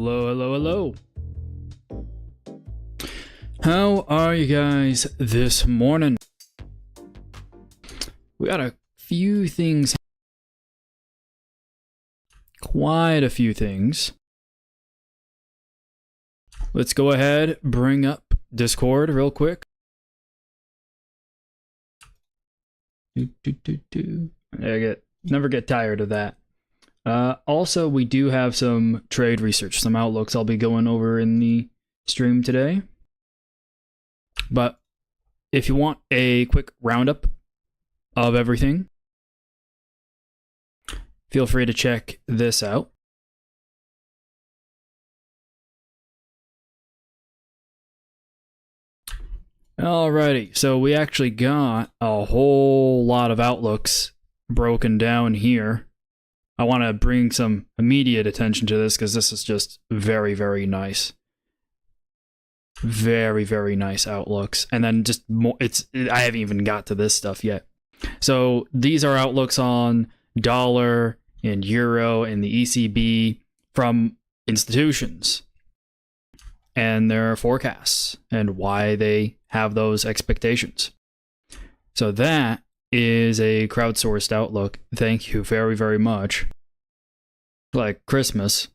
Hello, hello, hello. How are you guys this morning? We got a few things. Quite a few things. Let's go ahead, bring up Discord real quick. Never get tired of that. Also, we do have some trade research, some outlooks I'll be going over in the stream today. But if you want a quick roundup of everything, feel free to check this out. Alrighty, so we actually got a whole lot of outlooks broken down here. I want to bring some immediate attention to this because this is just very, very nice. Very, very nice outlooks. And then just more, I haven't even got to this stuff yet. So these are outlooks on dollar and euro and the ECB from institutions and their forecasts and why they have those expectations. So that is a crowdsourced outlook. Thank you very, very much. Like Christmas.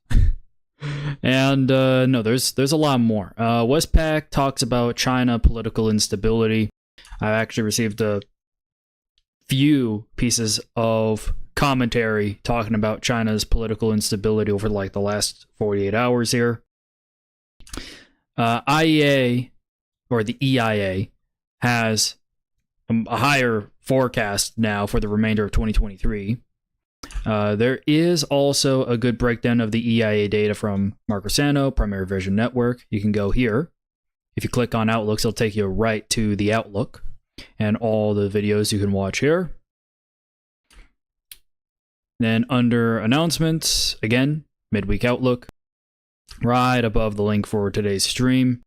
And no, there's a lot more. Westpac talks about China political instability. I actually received a few pieces of commentary talking about China's political instability over like the last 48 hours here. IEA, or the EIA, has a higher forecast now for the remainder of 2023. There is also a good breakdown of the EIA data from Mark Rossano, Primary Vision Network. You can go here. If you click on Outlooks, it'll take you right to the Outlook and all the videos you can watch here. Then under Announcements, again, Midweek Outlook, right above the link for today's stream.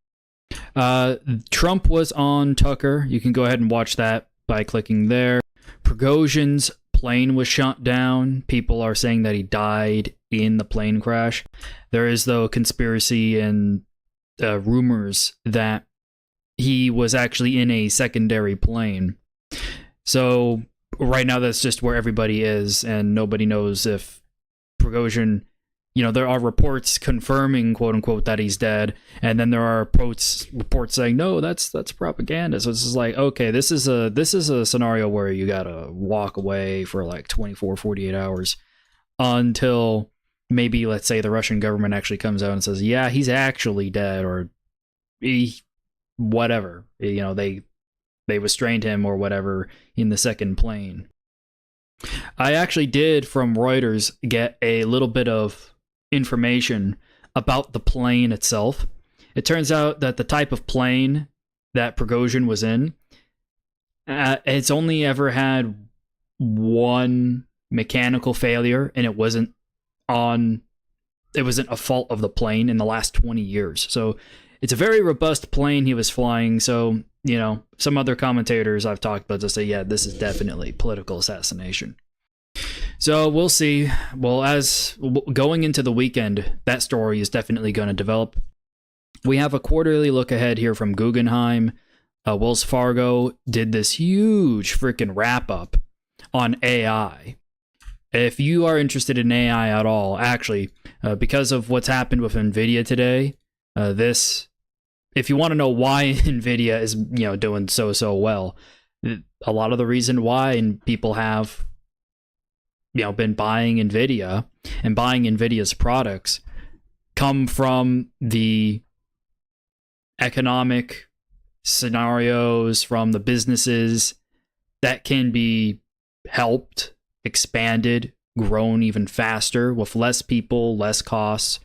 Trump was on Tucker. You can go ahead and watch that by clicking there. Prigozhin's plane was shot down. People are saying that he died in the plane crash. There is, though, conspiracy and rumors that he was actually in a secondary plane. So right now that's just where everybody is, and nobody knows if Prigozhin, you know, there are reports confirming, quote unquote, that he's dead, and then there are reports saying no, that's propaganda. So it's just like, okay, this is a scenario where you gotta walk away for like 24, 48 hours until maybe, let's say, the Russian government actually comes out and says, yeah, he's actually dead, or whatever, you know, they restrained him or whatever in the second plane. I actually did, from Reuters, get a little bit of information about the plane itself. It turns out that the type of plane that Prigozhin was in, it's only ever had one mechanical failure, and it wasn't a fault of the plane in the last 20 years. So it's a very robust plane he was flying. So, you know, some other commentators I've talked about to say, yeah, this is definitely political assassination. So we'll see. Well, as going into the weekend, that story is definitely going to develop. We have a quarterly look ahead here from Guggenheim. Wells Fargo did this huge freaking wrap up on AI. If you are interested in AI at all, actually, because of what's happened with NVIDIA today, if you want to know why NVIDIA is, you know, doing so well, a lot of the reason why people have, you know, been buying NVIDIA and buying NVIDIA's products come from the economic scenarios, from the businesses that can be helped, expanded, grown even faster with less people, less costs.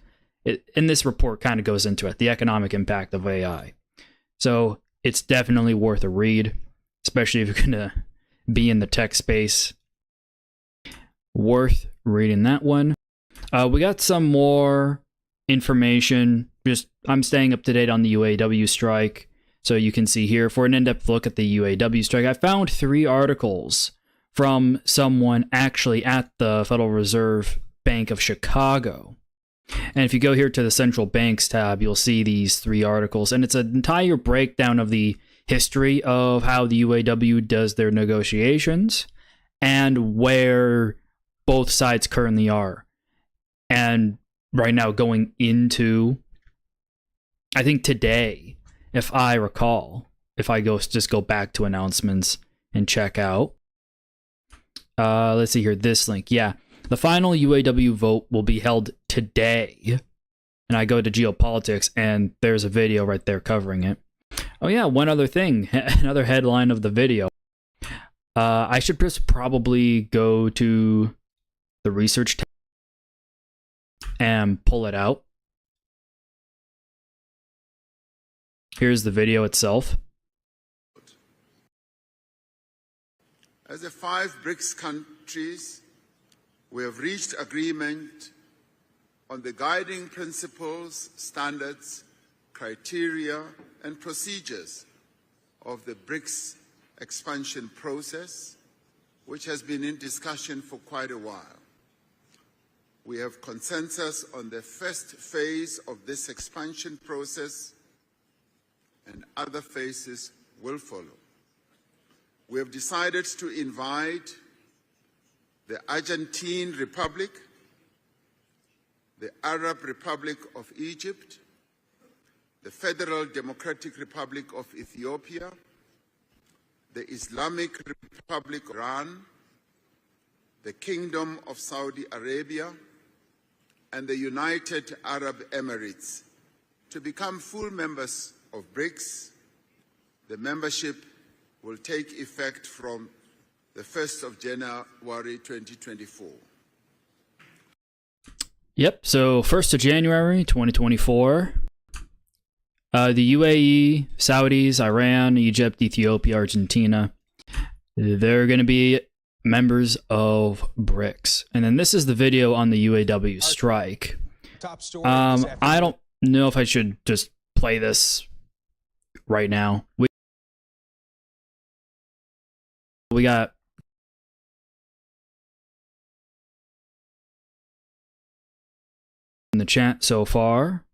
And this report kind of goes into it, the economic impact of AI. So it's definitely worth a read, especially if you're going to be in the tech space. Worth reading that one. We got some more information. I'm staying up to date on the UAW strike. So you can see here, for an in-depth look at the UAW strike, I found 3 articles from someone actually at the Federal Reserve Bank of Chicago And if you go here to the central banks tab, you'll see these 3 articles, and it's an entire breakdown of the history of how the UAW does their negotiations and where both sides currently are. And right now going into, I think today, if I recall, if I just go back to announcements and check out, let's see here, this link, yeah. The final UAW vote will be held today. And I go to geopolitics, and there's a video right there covering it. Oh yeah, one other thing, another headline of the video. I should just probably go to the research tab and pull it out. Here's the video itself. As the 5 BRICS countries, we have reached agreement on the guiding principles, standards, criteria, and procedures of the BRICS expansion process, which has been in discussion for quite a while. We have consensus on the first phase of this expansion process, and other phases will follow. We have decided to invite the Argentine Republic, the Arab Republic of Egypt, the Federal Democratic Republic of Ethiopia, the Islamic Republic of Iran, the Kingdom of Saudi Arabia, and the United Arab Emirates to become full members of BRICS. The membership will take effect from the 1st of January 2024. Yep, so 1st of January 2024. The UAE, Saudis, Iran, Egypt, Ethiopia, Argentina, they're going to be members of BRICS. And then this is the video on the UAW strike. Top story I don't know if I should just play this right now. We got in the chat so far.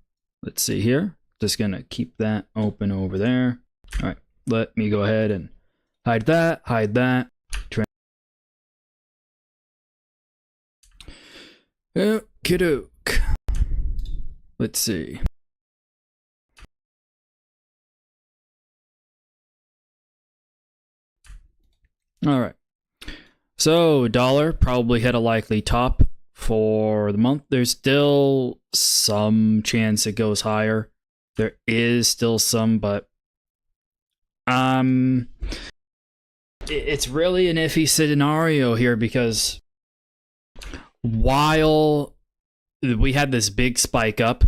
Let's see here. Just gonna keep that open over there. All right, let me go ahead and hide that. Okey-doke. Let's see. All right. So dollar probably hit a likely top for the month. There's still some chance it goes higher. There is still some, but it's really an iffy scenario here because while we had this big spike up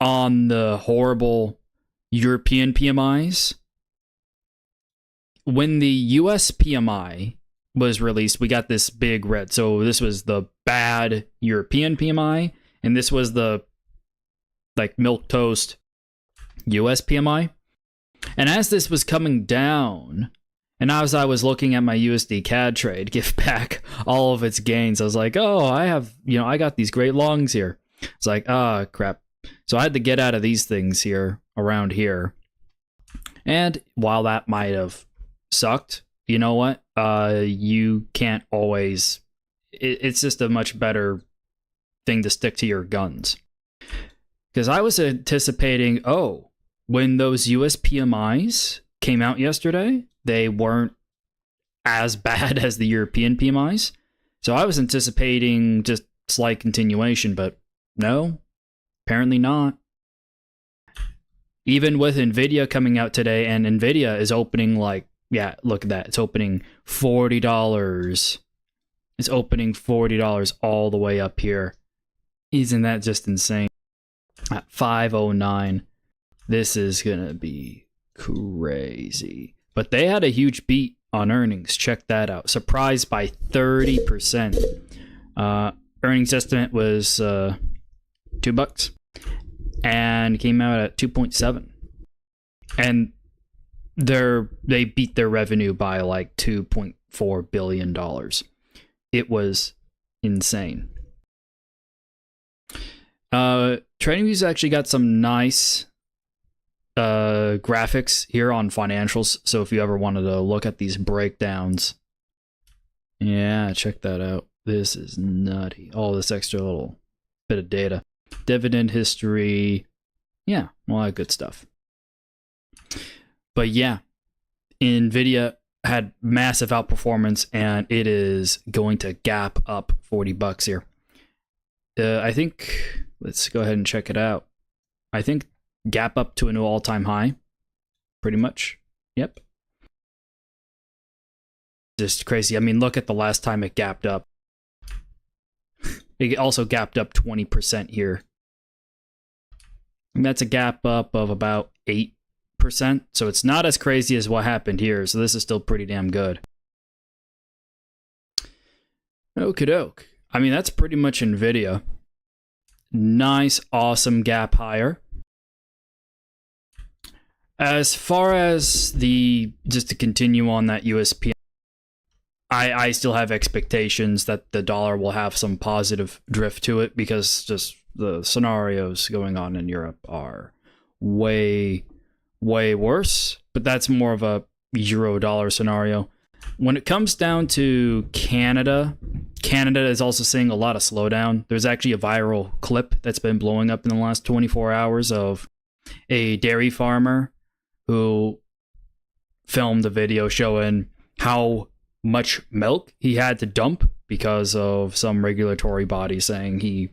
on the horrible European PMIs, when the US PMI was released, we got this big red. So this was the bad European PMI, and this was the like milquetoast US PMI. And as this was coming down, and as I was looking at my USD CAD trade give back all of its gains, I was like, oh, I got these great longs here. It's like, crap. So I had to get out of these things here, around here. And while that might have sucked, you know what? You can't always... It's just a much better thing to stick to your guns. Because I was anticipating, when those US PMIs came out yesterday, they weren't as bad as the European PMIs. So I was anticipating just slight continuation, but no, apparently not. Even with NVIDIA coming out today, and NVIDIA is opening like, yeah, look at that. It's opening $40. It's opening $40 all the way up here. Isn't that just insane? At 509. This is going to be crazy. But they had a huge beat on earnings. Check that out. Surprised by 30%. Earnings estimate was $2 and came out at 2.7. And they beat their revenue by like $2.4 billion. It was insane. TradingView's actually got some nice graphics here on financials. So if you ever wanted to look at these breakdowns, yeah, check that out. This is nutty. All this extra little bit of data, dividend history, yeah, all that good stuff. But yeah, NVIDIA had massive outperformance, and it is going to gap up $40 here. I think, let's go ahead and check it out. I think gap up to a new all-time high, pretty much. Yep. Just crazy. I mean, look at the last time it gapped up. It also gapped up 20% here. And that's a gap up of about 8%. So it's not as crazy as what happened here. So this is still pretty damn good. Okie doke. I mean, that's pretty much NVIDIA. Nice, awesome gap higher. As far as just to continue on that USP, I still have expectations that the dollar will have some positive drift to it, because just the scenarios going on in Europe are way, way worse. But that's more of a euro-dollar scenario. When it comes down to Canada, Canada is also seeing a lot of slowdown. There's actually a viral clip that's been blowing up in the last 24 hours of a dairy farmer who filmed a video showing how much milk he had to dump because of some regulatory body saying he,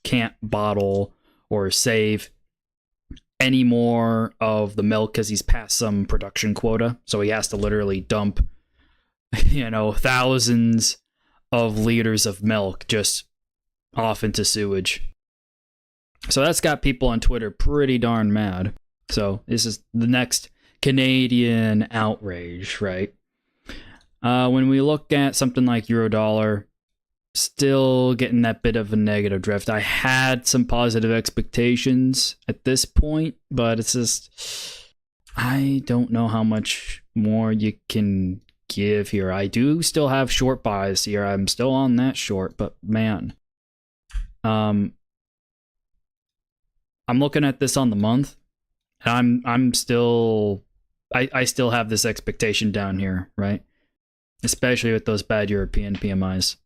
can't bottle or save any more of the milk because he's past some production quota. So he has to literally dump, thousands of liters of milk just off into sewage. So that's got people on Twitter pretty darn mad. So this is the next Canadian outrage, right? When we look at something like Eurodollar, still getting that bit of a negative drift. I had some positive expectations at this point, but it's just, I don't know how much more you can give here. I do still have short buys here. I'm still on that short, but man, I'm looking at this on the month, and I'm still, I still have this expectation down here, right? Especially with those bad European PMIs.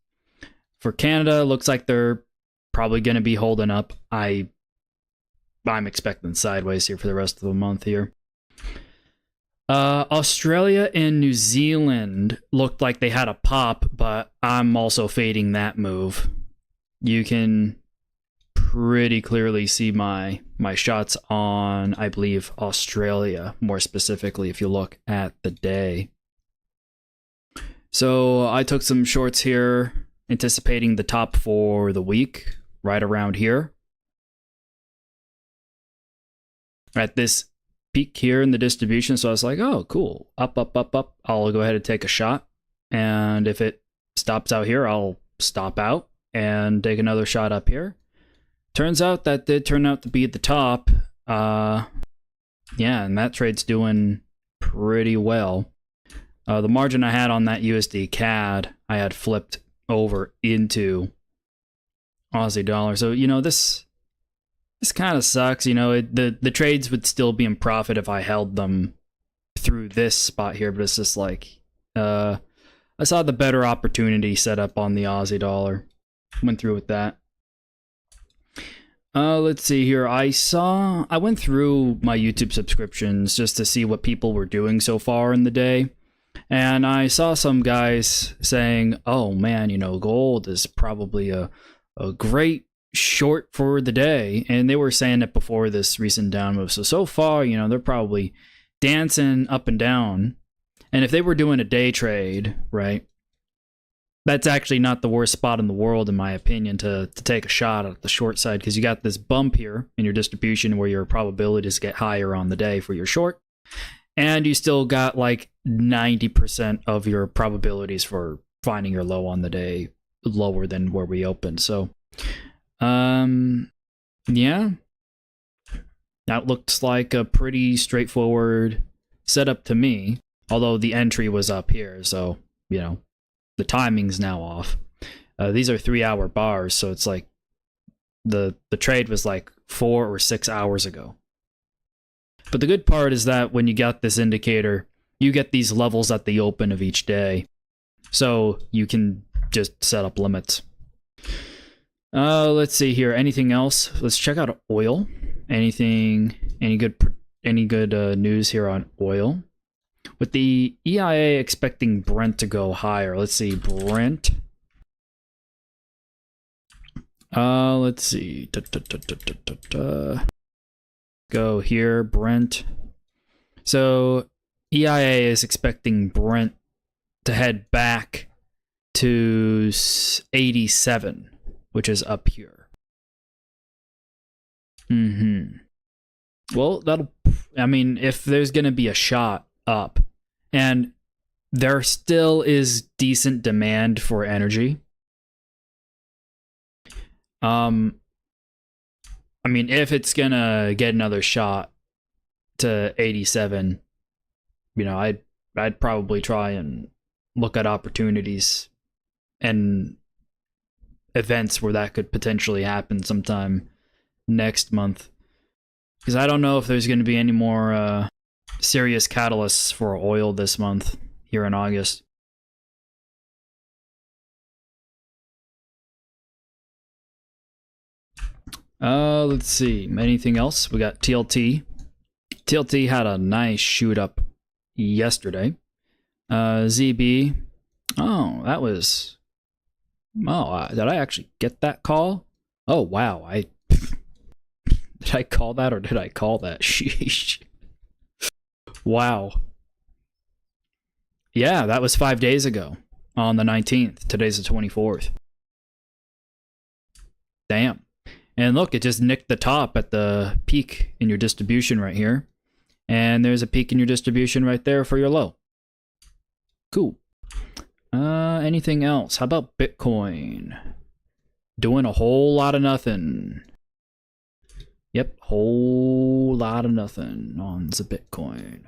For Canada, looks like they're probably going to be holding up. I'm expecting sideways here for the rest of the month here. Australia and New Zealand looked like they had a pop, but I'm also fading that move. You can pretty clearly see my shots on, I believe, Australia, more specifically if you look at the day. So I took some shorts here, anticipating the top for the week, right around here. At this peak here in the distribution, so I was like, oh, cool, up, up, up, up. I'll go ahead and take a shot. And if it stops out here, I'll stop out and take another shot up here. Turns out that did turn out to be at the top. Yeah, and that trade's doing pretty well. The margin I had on that USD CAD, I had flipped over into Aussie dollar. So, this kind of sucks. The trades would still be in profit if I held them through this spot here, but it's just like, I saw the better opportunity set up on the Aussie dollar. Went through with that. Let's see here. I went through my YouTube subscriptions just to see what people were doing so far in the day. And I saw some guys saying, oh man, gold is probably a great short for the day. And they were saying it before this recent down move. So far, they're probably dancing up and down. And if they were doing a day trade, right, that's actually not the worst spot in the world, in my opinion, to take a shot at the short side, because you got this bump here in your distribution where your probabilities get higher on the day for your short. And you still got like 90% of your probabilities for finding your low on the day lower than where we opened. So, yeah, that looks like a pretty straightforward setup to me. Although the entry was up here, so, the timing's now off. These are 3-hour bars, so it's like the trade was like 4 or 6 hours ago. But the good part is that when you got this indicator, you get these levels at the open of each day. So you can just set up limits. Let's see here. Anything else? Let's check out oil. Any good news here on oil? With the EIA expecting Brent to go higher. Let's see, Brent. Let's see. Go here, Brent. So EIA is expecting Brent to head back to 87, which is up here. Well, I mean, if there's going to be a shot up, and there still is decent demand for energy. I mean, if it's going to get another shot to 87, you know, I'd probably try and look at opportunities and events where that could potentially happen sometime next month. Because I don't know if there's going to be any more serious catalysts for oil this month here in August. Let's see. Anything else? We got TLT. TLT had a nice shoot up yesterday. ZB. Oh, that was... Oh, did I actually get that call? Oh, wow. Did I call that or did I call that? Sheesh. Wow. Yeah, that was 5 days ago on the 19th. Today's the 24th. Damn. And look, it just nicked the top at the peak in your distribution right here. And there's a peak in your distribution right there for your low. Cool. Anything else? How about Bitcoin? Doing a whole lot of nothing. Yep, whole lot of nothing on the Bitcoin.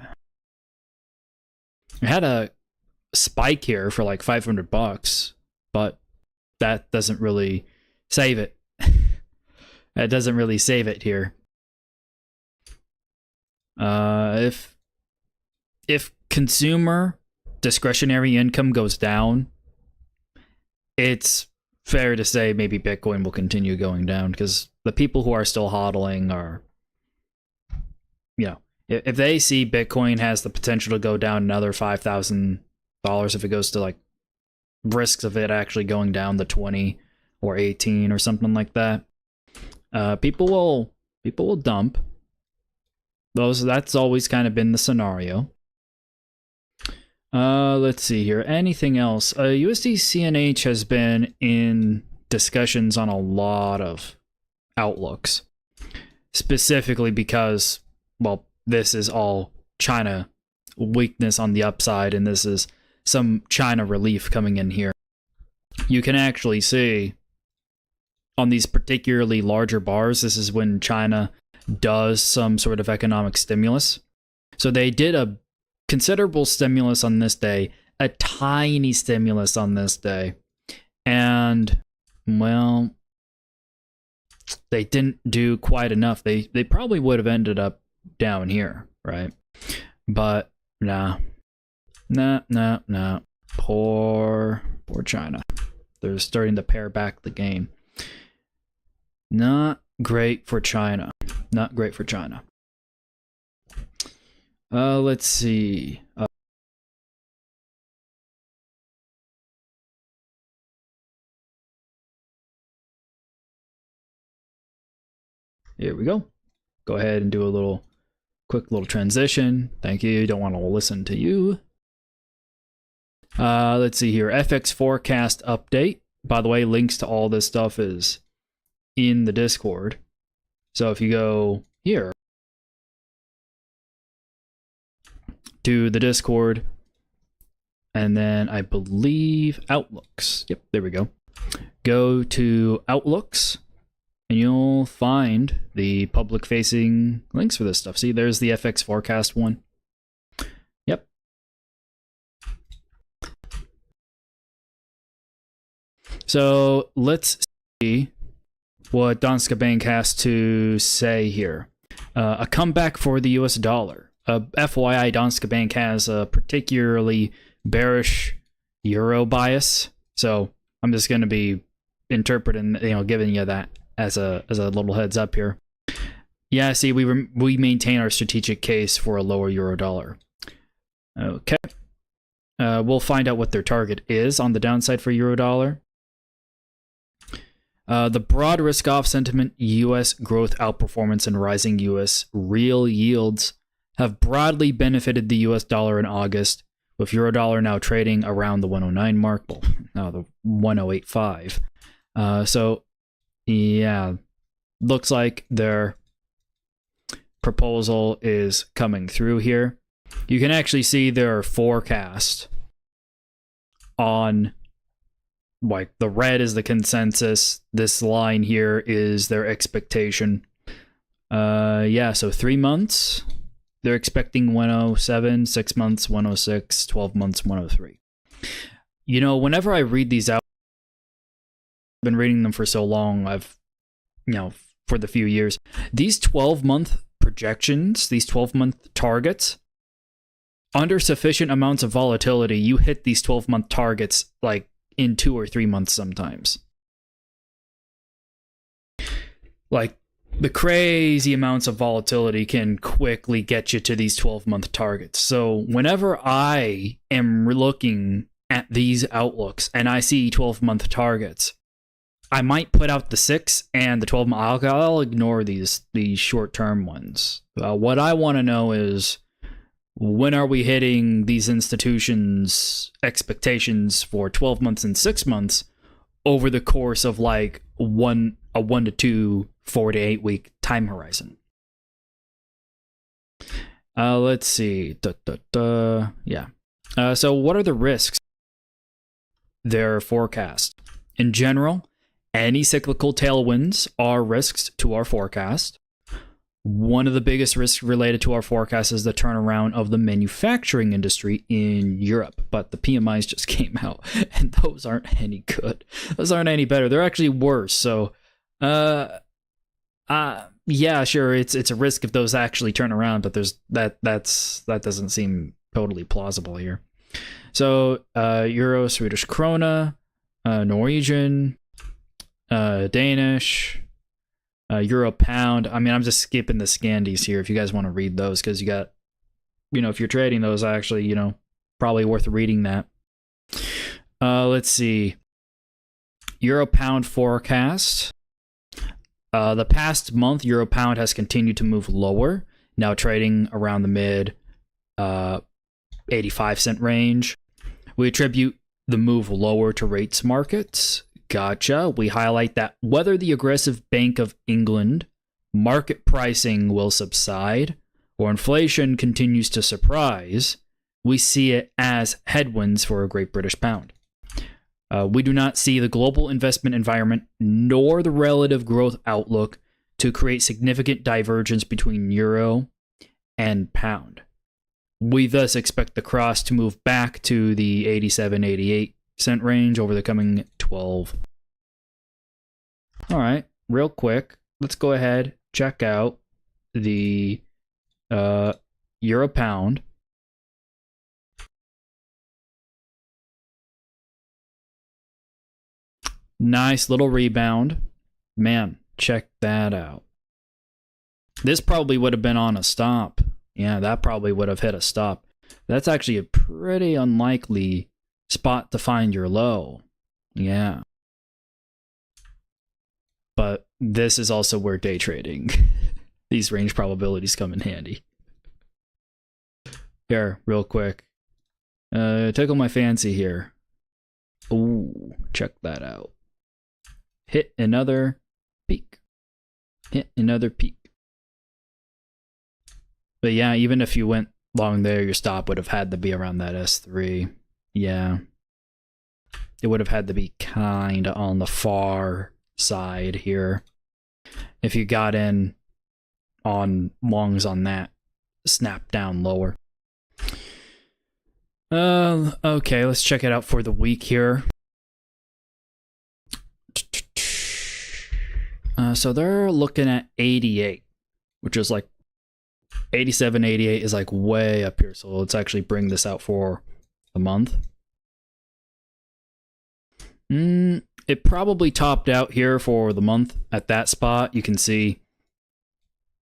I had a spike here for like $500, but that doesn't really save it. That doesn't really save it here. If consumer discretionary income goes down, it's fair to say maybe Bitcoin will continue going down, because the people who are still hodling are, you know, if they see Bitcoin has the potential to go down another $5,000 if it goes to like risks of it actually going down to 20 or 18 or something like that, people will dump. That's always kind of been the scenario. Let's see here. Anything else? USD CNH has been in discussions on a lot of outlooks, specifically because, well, this is all China weakness on the upside, and this is some China relief coming in here. You can actually see on these particularly larger bars, this is when China does some sort of economic stimulus. So they did a considerable stimulus on this day, a tiny stimulus on this day, and, well, they didn't do quite enough. They probably would have ended up down here, right? But nah. Poor China. They're starting to pare back the game. Not great for China. Not great for China. Let's see. Here we go. Go ahead and do a quick little transition. Thank you. Don't want to listen to you. Let's see here. FX forecast update. By the way, links to all this stuff is in the Discord. So if you go here to the Discord, and then I believe Outlooks. Yep, there we go. Go to Outlooks, and you'll find the public-facing links for this stuff. See, there's the FX forecast one. Yep. So let's see what Danske Bank has to say here. A comeback for the US dollar. FYI, Danske Bank has a particularly bearish euro bias, so I'm just going to be interpreting, giving you that as a little heads up here. Yeah, see, we maintain our strategic case for a lower euro dollar. Okay. We'll find out what their target is on the downside for euro dollar. The broad risk-off sentiment, U.S. growth outperformance, and rising U.S. real yields have broadly benefited the U.S. dollar in August, with euro dollar now trading around the 109 mark, well, now the 1085. So, yeah, looks like their proposal is coming through here. You can actually see their forecast on, like, the red is the consensus. This line here is their expectation. Yeah, so 3 months, they're expecting 107, 6 months, 106, 12 months, 103. Whenever I read these out, I've been reading them for so long, for the few years, these 12-month projections, these 12-month targets, under sufficient amounts of volatility, you hit these 12-month targets like in 2 or 3 months sometimes. Like, the crazy amounts of volatility can quickly get you to these 12-month targets. So whenever I am looking at these outlooks and I see 12-month targets, I might put out the 6 and the 12-month. I'll ignore these short-term ones. What I want to know is, when are we hitting these institutions' expectations for 12 months and 6 months over the course of like a 1 to 2, 4 to 8 week time horizon? Let's see. Yeah. So what are the risks? Their forecast. In general, any cyclical tailwinds are risks to our forecast. One of the biggest risks related to our forecast is the turnaround of the manufacturing industry in Europe. But the PMIs just came out, and those aren't any good. Those aren't any better. They're actually worse. So, yeah, sure, it's a risk if those actually turn around, but that doesn't seem totally plausible here. So, Euro, Swedish krona, Norwegian, Danish, Euro pound. I mean, I'm just skipping the Scandies here if you guys want to read those, because you got, if you're trading those, actually, probably worth reading that. Let's see. Euro pound forecast. The past month, Euro pound has continued to move lower, now trading around the mid 85-cent range. We attribute the move lower to rates markets. Gotcha. We highlight that whether the aggressive Bank of England market pricing will subside or inflation continues to surprise, we see it as headwinds for a Great British Pound. We do not see the global investment environment nor the relative growth outlook to create significant divergence between euro and pound. We thus expect the cross to move back to the 87-88 cent range over the coming 12. All right, real quick, let's go ahead, check out the euro pound. Nice little rebound. Man, check that out. This probably would have been on a stop. Yeah, that probably would have hit a stop. That's actually a pretty unlikely spot to find your low. Yeah. But this is also where day trading, these range probabilities come in handy. Here, real quick. Tickle my fancy here. Ooh, check that out. Hit another peak. Hit another peak. But yeah, even if you went long there, your stop would have had to be around that S3. Yeah. It would have had to be kind of on the far side here. If you got in on longs on that, snap down lower. Okay, let's check it out for the week here. So they're looking at 88, which is like 87, 88 is like way up here. So let's actually bring this out for the month. It probably topped out here for the month at that spot. You can see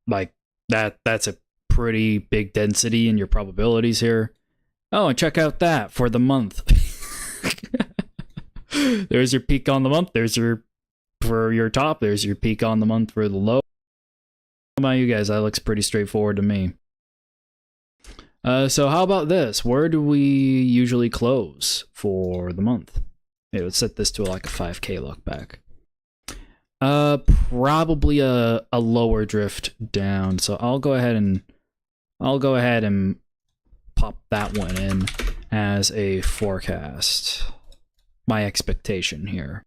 like that's a pretty big density in your probabilities here. Oh, and check out that for the month. There's your peak on the month. There's your for your top. There's your peak on the month for the low. How about you guys? That looks pretty straightforward to me. So how about this? Where do we usually close for the month? Yeah, let's set this to like a 5K look back. Probably a lower drift down. So I'll go ahead and pop that one in as a forecast. My expectation here.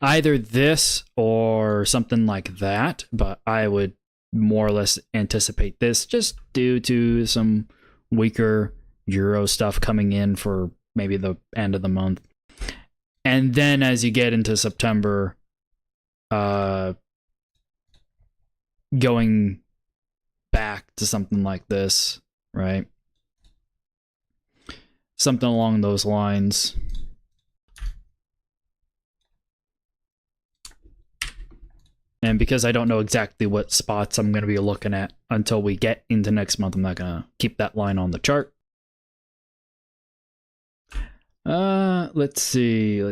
Either this or something like that, but I would more or less anticipate this just due to some weaker euro stuff coming in for maybe the end of the month. And then as you get into September, going back to something like this, right? Something along those lines. And because I don't know exactly what spots I'm going to be looking at until we get into next month, I'm not going to keep that line on the chart. Let's see.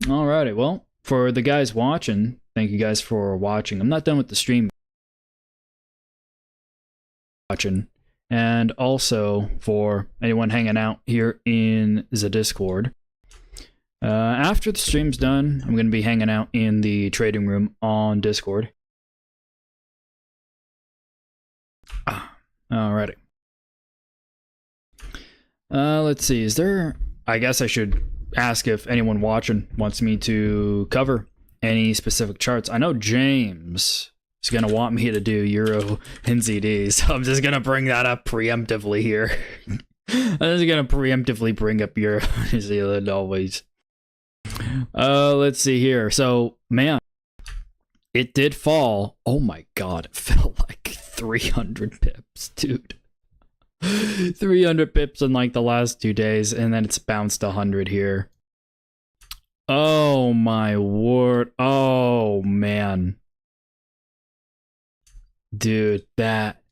Alrighty, well, for the guys watching, thank you guys for watching. I'm not done with the stream. Watching. And also for anyone hanging out here in the Discord. After the stream's done, I'm going to be hanging out in the trading room on Discord. Alrighty. Let's see, is there... I guess I should ask if anyone watching wants me to cover any specific charts. I know James is going to want me to do Euro NZD, so I'm just going to bring that up preemptively here. I'm just going to preemptively bring up Euro New Zealand always. Let's see here. So, man, it did fall. Oh my god, it fell like 300 pips, dude. 300 pips in like the last 2 days, and then it's bounced 100 here. Oh my word. Oh man. Dude, that.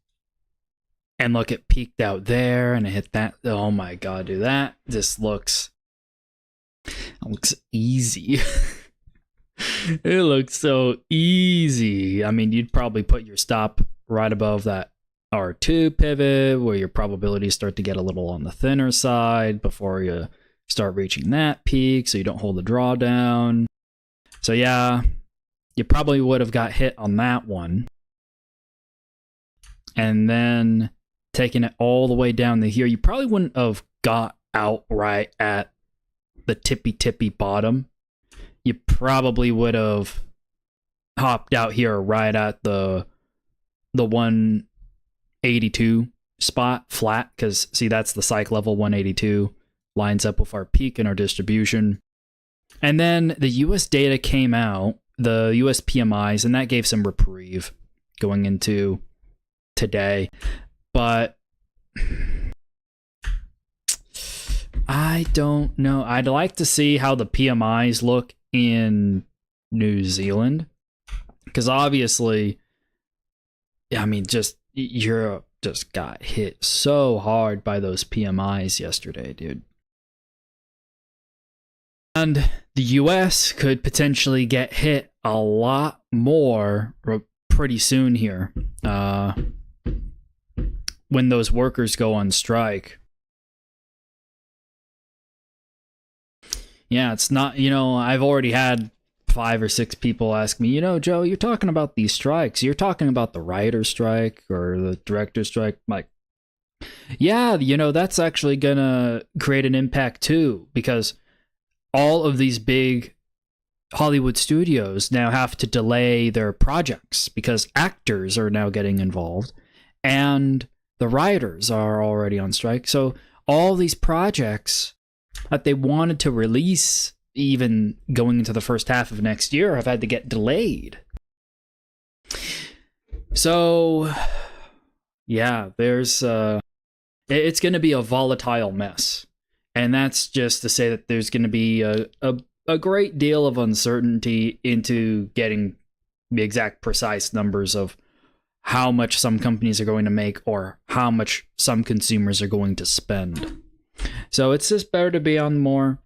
And look, it peaked out there and it hit that. Oh my god, dude, that just looks easy. It looks so easy. I mean, you'd probably put your stop right above that R2 pivot where your probabilities start to get a little on the thinner side before you start reaching that peak so you don't hold the drawdown. So yeah, you probably would have got hit on that one. And then taking it all the way down to here, you probably wouldn't have got out right at the tippy bottom. You probably would have hopped out here right at the 182 spot flat, because see, that's the psych level 182 lines up with our peak in our distribution. And then the US data came out, the US PMIs, and that gave some reprieve going into today. But I don't know. I'd like to see how the PMIs look in New Zealand, because obviously, I mean, just Europe just got hit so hard by those PMIs yesterday, dude. And the US could potentially get hit a lot more pretty soon here when those workers go on strike. Yeah, it's not, I've already had 5 or 6 people ask me, Joe, you're talking about these strikes. You're talking about the writer strike or the director strike. I'm like, yeah, that's actually going to create an impact too, because all of these big Hollywood studios now have to delay their projects because actors are now getting involved and the writers are already on strike. So all these projects that they wanted to release even going into the first half of next year have had to get delayed. So, yeah, there's it's going to be a volatile mess. And that's just to say that there's going to be a great deal of uncertainty into getting the exact precise numbers of how much some companies are going to make or how much some consumers are going to spend. So it's just better to be on the more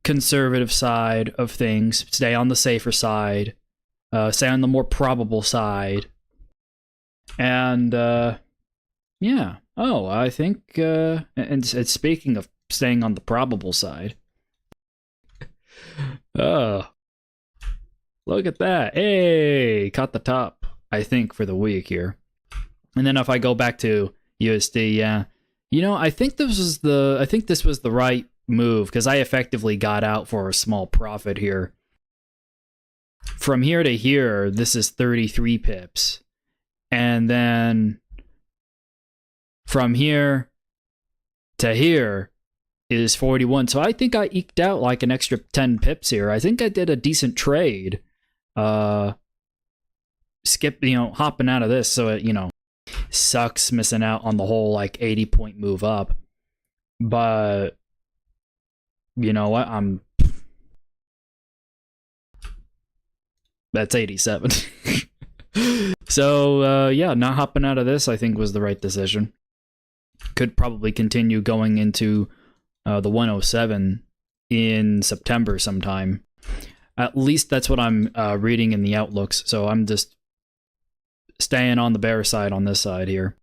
conservative side of things, stay on the safer side, stay on the more probable side. And yeah. Oh, I think, and speaking of staying on the probable side, oh, look at that. Hey, caught the top, I think, for the week here. And then if I go back to USD, yeah, you know, I think this was the right move because I effectively got out for a small profit here. From here to here, this is 33 pips. And then from here to here is 41. So I think I eked out like an extra 10 pips here. I think I did a decent trade. Hopping out of this. So it, sucks missing out on the whole like 80-point move up. But you know what? That's 87. So yeah, not hopping out of this I think was the right decision. Could probably continue going into the 107 in September sometime. At least that's what I'm reading in the outlooks. So I'm just staying on the bear side on this side here.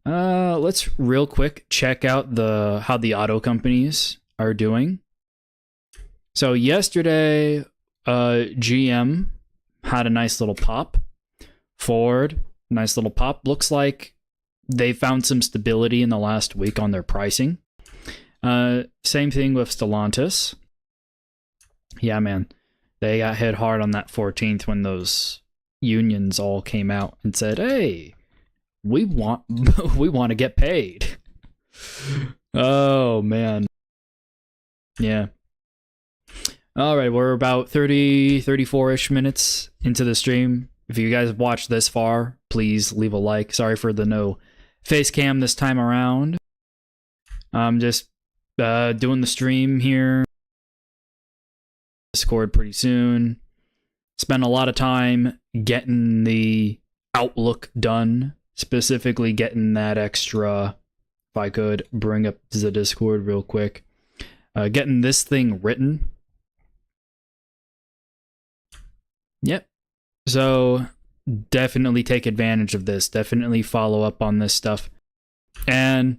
Let's real quick check out how the auto companies are doing. So yesterday, GM had a nice little pop. Ford, nice little pop. Looks like they found some stability in the last week on their pricing. Same thing with Stellantis. Yeah, man. They got hit hard on that 14th when those unions all came out and said, hey, we want to get paid. Oh, man. Yeah. All right, we're about 34-ish minutes into the stream. If you guys have watched this far, please leave a like. Sorry for the no face cam this time around. I'm just doing the stream here. Discord pretty soon. Spent a lot of time getting the outlook done. Specifically getting that extra, if I could bring up the Discord real quick. Getting this thing written. Yep. So definitely take advantage of this. Definitely follow up on this stuff. And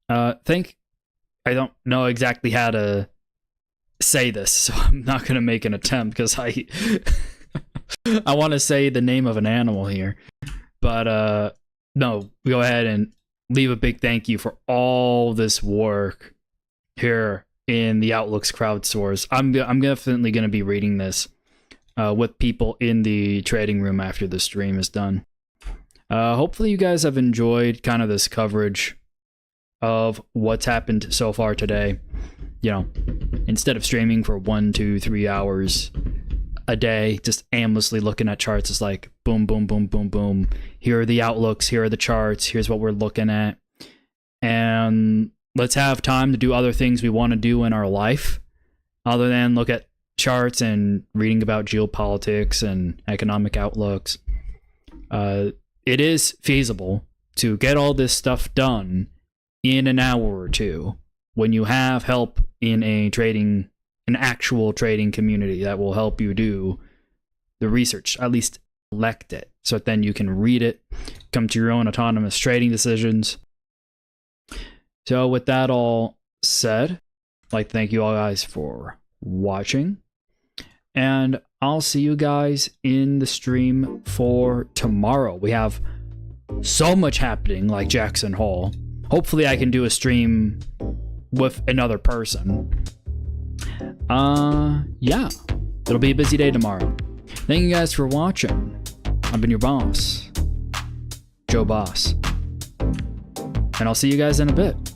I don't know exactly how to say this, so I'm not going to make an attempt because I want to say the name of an animal here. But no, go ahead and leave a big thank you for all this work here in the Outlooks crowdsource. I'm definitely going to be reading this with people in the trading room after the stream is done. Hopefully you guys have enjoyed kind of this coverage of what's happened so far today. You know, instead of streaming for 1, 2, 3 hours a day, just aimlessly looking at charts, it's like boom, boom, boom, boom, boom. Here are the outlooks, here are the charts, here's what we're looking at. And let's have time to do other things we want to do in our life other than look at charts and reading about geopolitics and economic outlooks. It is feasible to get all this stuff done in an hour or two when you have help in an actual trading community that will help you do the research, at least collect it, so that then you can read it, come to your own autonomous trading decisions. So with that all said, I'd like to thank you all guys for watching. And I'll see you guys in the stream for tomorrow. We have so much happening, like Jackson Hole. Hopefully I can do a stream with another person. Yeah. It'll be a busy day tomorrow. Thank you guys for watching. I've been your boss, Joe Boss. And I'll see you guys in a bit.